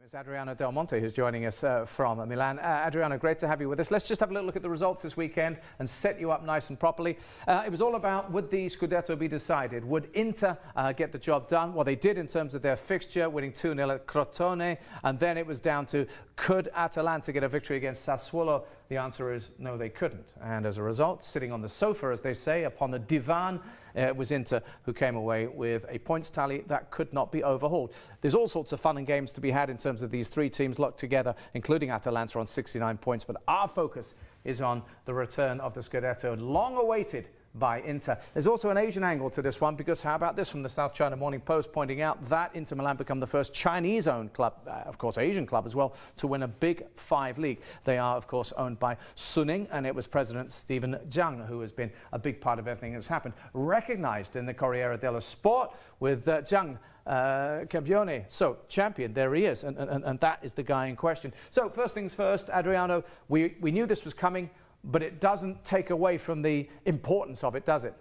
It's Adriano Del Monte who's joining us from Milan. Adriano, great to have you with us. Let's just have a little look at the results this weekend and set you up nice and properly. It was all about, would the Scudetto be decided? Would Inter get the job done? Well, they did in terms of their fixture, winning 2-0 at Crotone. And then it was down to, could Atalanta get a victory against Sassuolo? The answer is no, they couldn't. And as a result, sitting on the sofa, as they say, upon the divan, it was Inter who came away with a points tally that could not be overhauled. There's all sorts of fun and games to be had in terms of these three teams locked together, including Atalanta on 69 points. But our focus is on the return of the Scudetto, long awaited by Inter. There's also an Asian angle to this one, because how about this from the South China Morning Post, pointing out that Inter Milan become the first Chinese-owned club, of course Asian club as well, to win a Big Five league. They are, of course, owned by Suning, and it was President Stephen Zhang who has been a big part of everything that's happened. Recognized in the Corriere dello Sport with Zhang Campione, so champion, there he is, and that is the guy in question. So first things first, Adriano, we knew this was coming, but it doesn't take away from the importance of it, does it?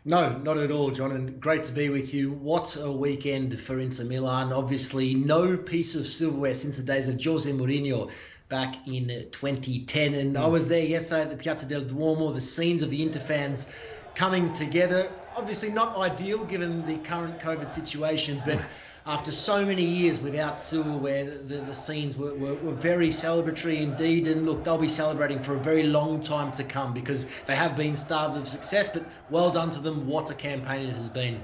No, not at all, John, and great to be with you. What a weekend for Inter Milan. Obviously, no piece of silverware since the days of Jose Mourinho back in 2010. And I was there yesterday at the Piazza del Duomo, the scenes of the Inter fans coming together. Obviously not ideal given the current COVID situation, but after so many years without silverware, the scenes were very celebratory indeed. And look, they'll be celebrating for a very long time to come, because they have been starved of success, but well done to them. What a campaign it has been.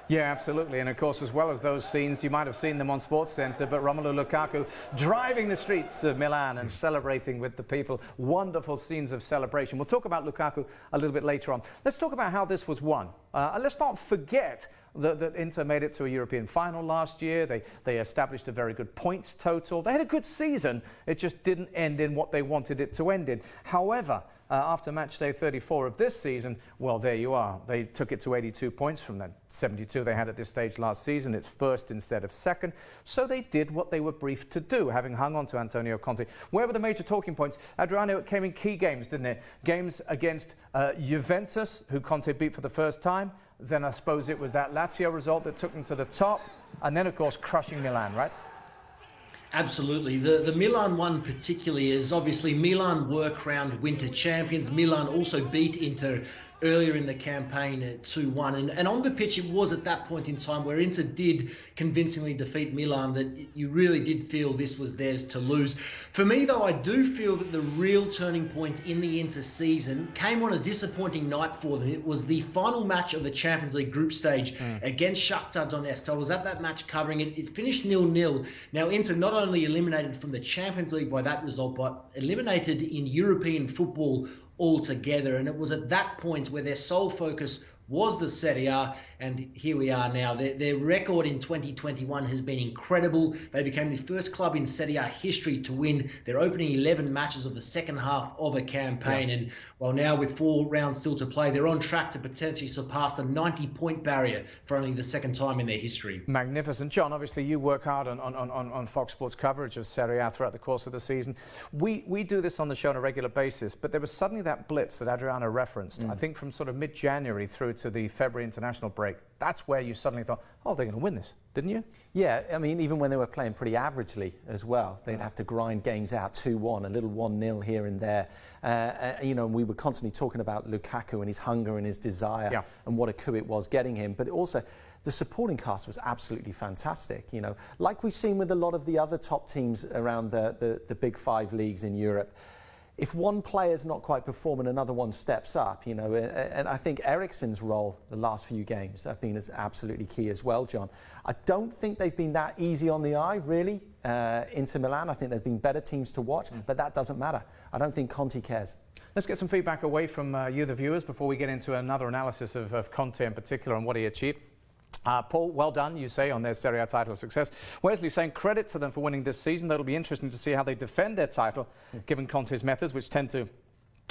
Yeah, absolutely. And of course, as well as those scenes, you might have seen them on SportsCenter, but Romelu Lukaku driving the streets of Milan and celebrating with the people. Wonderful scenes of celebration. We'll talk about Lukaku a little bit later on. Let's talk about how this was won. And let's not forget that Inter made it to a European final last year. They established a very good points total. They had a good season. It just didn't end in what they wanted it to end in. However, after match day 34 of this season, well, there you are. They took it to 82 points from the 72 they had at this stage last season. It's first instead of second. So they did what they were briefed to do, having hung on to Antonio Conte. Where were the major talking points? Adriano, it came in key games, didn't it? Games against Juventus, who Conte beat for the first time. Then I suppose it was that Lazio result that took them to the top. And then, of course, crushing Milan, right? Absolutely. The Milan one particularly is obviously Milan were crowned winter champions. Milan also beat Inter earlier in the campaign at 2-1. And on the pitch, it was at that point in time where Inter did convincingly defeat Milan that you really did feel this was theirs to lose. For me, though, I do feel that the real turning point in the Inter season came on a disappointing night for them. It was the final match of the Champions League group stage against Shakhtar Donetsk. I was at that match covering it. It finished 0-0. Now, Inter not only eliminated from the Champions League by that result, but eliminated in European football altogether. And it was at that point where their sole focus was the Serie A, and here we are now. Their record in 2021 has been incredible. They became the first club in Serie A history to win their opening 11 matches of the second half of a campaign. And while now with 4 rounds still to play, they're on track to potentially surpass the 90-point barrier for only the second time in their history. Magnificent. John, obviously you work hard on Fox Sports coverage of Serie A throughout the course of the season. We do this on the show on a regular basis, but there was suddenly that blitz that Adriano referenced, I think from sort of mid-January through to the February international break. That's where you suddenly thought, oh, they're going to win this, didn't you? Yeah, I mean, even when they were playing pretty averagely as well, they'd have to grind games out 2-1, a little 1-0 here and there. You know, we were constantly talking about Lukaku and his hunger and his desire and what a coup it was getting him. But also, the supporting cast was absolutely fantastic. You know, like we've seen with a lot of the other top teams around the Big Five leagues in Europe. If one player's not quite performing, another one steps up, you know, and I think Eriksen's role the last few games have been as absolutely key as well, John. I don't think they've been that easy on the eye, really, Inter Milan. I think there's been better teams to watch, but that doesn't matter. I don't think Conte cares. Let's get some feedback away from you, the viewers, before we get into another analysis of Conte in particular and what he achieved. Paul, well done, you say, on their Serie A title success. Wesley saying credit to them for winning this season. That'll be interesting to see how they defend their title, given Conte's methods, which tend to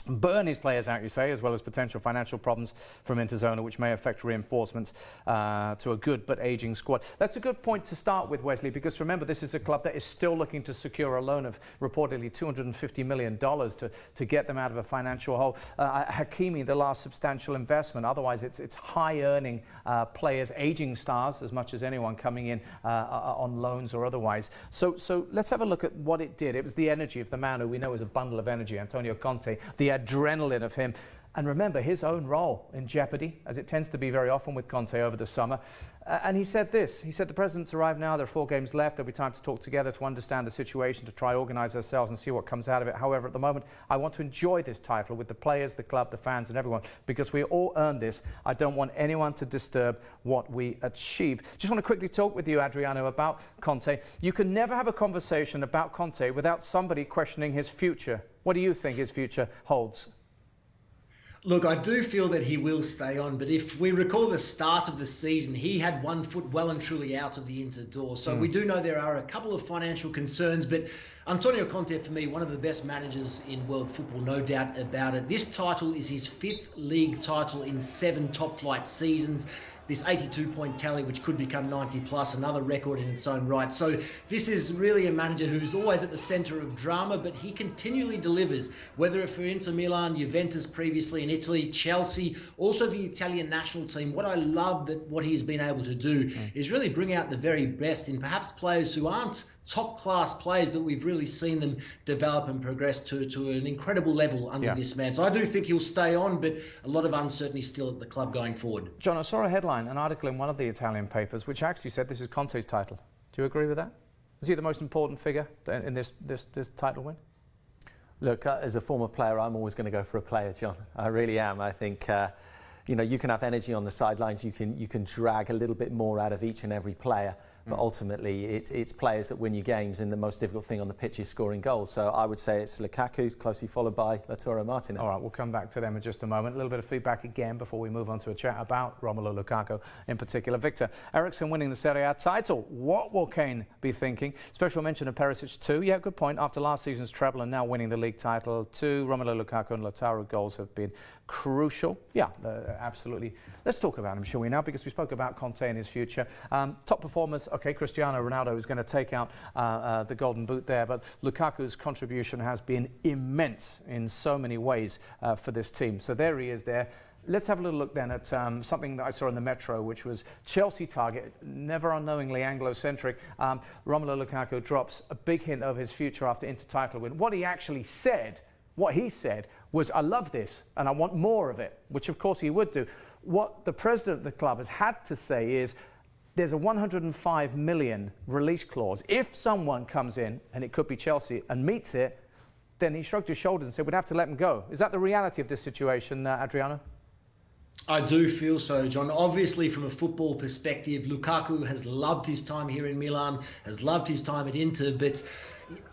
burn his players out, you say, as well as potential financial problems from Inter's owner, which may affect reinforcements to a good but aging squad. That's a good point to start with, Wesley, because remember, this is a club that is still looking to secure a loan of reportedly $250 million to get them out of a financial hole. Hakimi, the last substantial investment. Otherwise, it's high-earning players, aging stars, as much as anyone coming in on loans or otherwise. So let's have a look at what it did. It was the energy of the man who we know is a bundle of energy, Antonio Conte, the adrenaline of him. And remember, his own role in jeopardy, as it tends to be very often with Conte over the summer. And he said this. He said, the president's arrived now. There are 4 games left. There'll be time to talk together, to understand the situation, to try organise ourselves and see what comes out of it. However, at the moment, I want to enjoy this title with the players, the club, the fans and everyone, because we all earned this. I don't want anyone to disturb what we achieved. Just want to quickly talk with you, Adriano, about Conte. You can never have a conversation about Conte without somebody questioning his future. What do you think his future holds? Look, I do feel that he will stay on, but if we recall the start of the season, he had one foot well and truly out of the Inter door. So we do know there are a couple of financial concerns, but Antonio Conte, for me, one of the best managers in world football, no doubt about it. This title is his 5th league title in 7 top-flight seasons. This 82-point tally, which could become 90 plus, another record in its own right. So this is really a manager who's always at the centre of drama, but he continually delivers, whether it's for Inter Milan, Juventus previously in Italy, Chelsea, also the Italian national team. What I love that what he's been able to do is really bring out the very best in perhaps players who aren't top-class players, but we've really seen them develop and progress to an incredible level under this man. So I do think he'll stay on, but a lot of uncertainty still at the club going forward. John, I saw a headline, an article in one of the Italian papers, which actually said this is Conte's title. Do you agree with that? Is he the most important figure in this title win? Look, as a former player, I'm always going to go for a player, John. I really am. I think you can have energy on the sidelines. You can drag a little bit more out of each and every player. But ultimately, it's players that win you games, and the most difficult thing on the pitch is scoring goals. So I would say it's Lukaku, closely followed by Lautaro Martinez. All right, we'll come back to them in just a moment. A little bit of feedback again before we move on to a chat about Romelu Lukaku in particular. Victor, Eriksen winning the Serie A title. What will Kane be thinking? Special mention of Perisic too. Yeah, good point. After last season's treble and now winning the league title, 2 Romelu Lukaku and Lautaro goals have been crucial. Yeah, absolutely. Let's talk about him, shall we now? Because we spoke about Conte and his future. Top performers, okay, Cristiano Ronaldo is going to take out the golden boot there, but Lukaku's contribution has been immense in so many ways for this team. So there he is there. Let's have a little look then at something that I saw in the Metro, which was Chelsea target, never unknowingly Anglo-centric. Romelu Lukaku drops a big hint of his future after Inter title win. What he said was, I love this and I want more of it, which of course he would do. What the president of the club has had to say is, there's a 105 million release clause. If someone comes in, and it could be Chelsea, and meets it, then he shrugged his shoulders and said, we'd have to let him go. Is that the reality of this situation, Adriano? I do feel so, John. Obviously, from a football perspective, Lukaku has loved his time here in Milan, has loved his time at Inter, but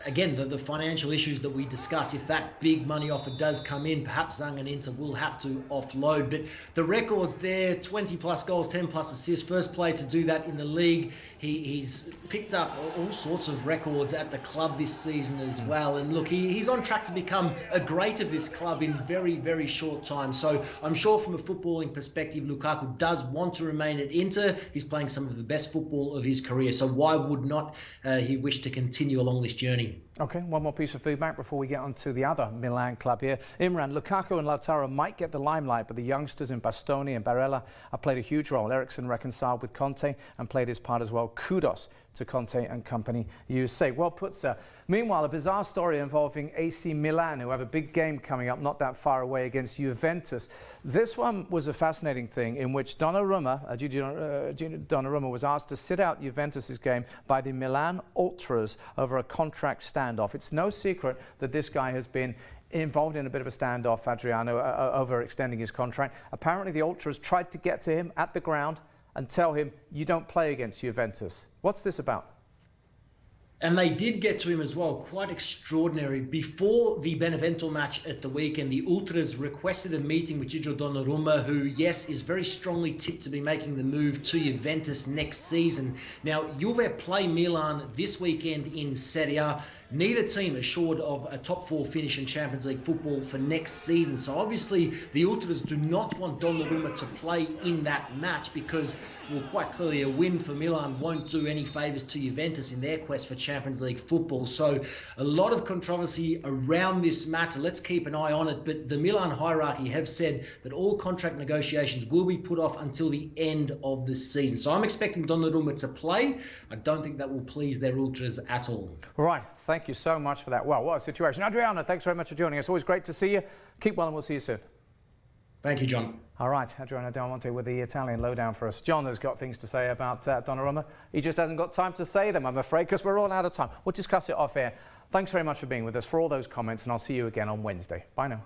again, the financial issues that we discuss, if that big money offer does come in, perhaps Zhang and Inter will have to offload. But the records there, 20 plus goals, 10 plus assists, first player to do that in the league. He's picked up all sorts of records at the club this season as well. And look, he's on track to become a great of this club in very, very short time. So I'm sure from a footballing perspective, Lukaku does want to remain at Inter. He's playing some of the best football of his career. So why would not he wish to continue along this journey? Okay, one more piece of feedback before we get on to the other Milan club here. Imran, Lukaku and Lautaro might get the limelight, but the youngsters in Bastoni and Barella have played a huge role. Eriksen reconciled with Conte and played his part as well. Kudos to Conte and company, you say. Well put, sir. Meanwhile, a bizarre story involving AC Milan, who have a big game coming up not that far away against Juventus. This one was a fascinating thing in which Donnarumma was asked to sit out Juventus's game by the Milan ultras over a contract standoff. It's no secret that this guy has been involved in a bit of a standoff, Adriano, over extending his contract. Apparently the ultras tried to get to him at the ground and tell him, you don't play against Juventus. What's this about? And they did get to him as well. Quite extraordinary. Before the Benevento match at the weekend, the Ultras requested a meeting with Gigi Donnarumma, who, yes, is very strongly tipped to be making the move to Juventus next season. Now, Juve play Milan this weekend in Serie A. neither team assured of a top 4 finish in Champions League football for next season. So obviously the Ultras do not want Donnarumma to play in that match because, well, quite clearly a win for Milan won't do any favours to Juventus in their quest for Champions League football. So a lot of controversy around this match. Let's keep an eye on it. But the Milan hierarchy have said that all contract negotiations will be put off until the end of the season. So I'm expecting Donnarumma to play. I don't think that will please their Ultras at all. Right. Thank you so much for that. Well, what a situation. Adriano, thanks very much for joining us. Always great to see you. Keep well and we'll see you soon. Thank you, John. All right, Adriano Del Monte with the Italian lowdown for us. John has got things to say about Donnarumma. He just hasn't got time to say them, I'm afraid, because we're all out of time. We'll discuss it off air. Thanks very much for being with us, for all those comments, and I'll see you again on Wednesday. Bye now.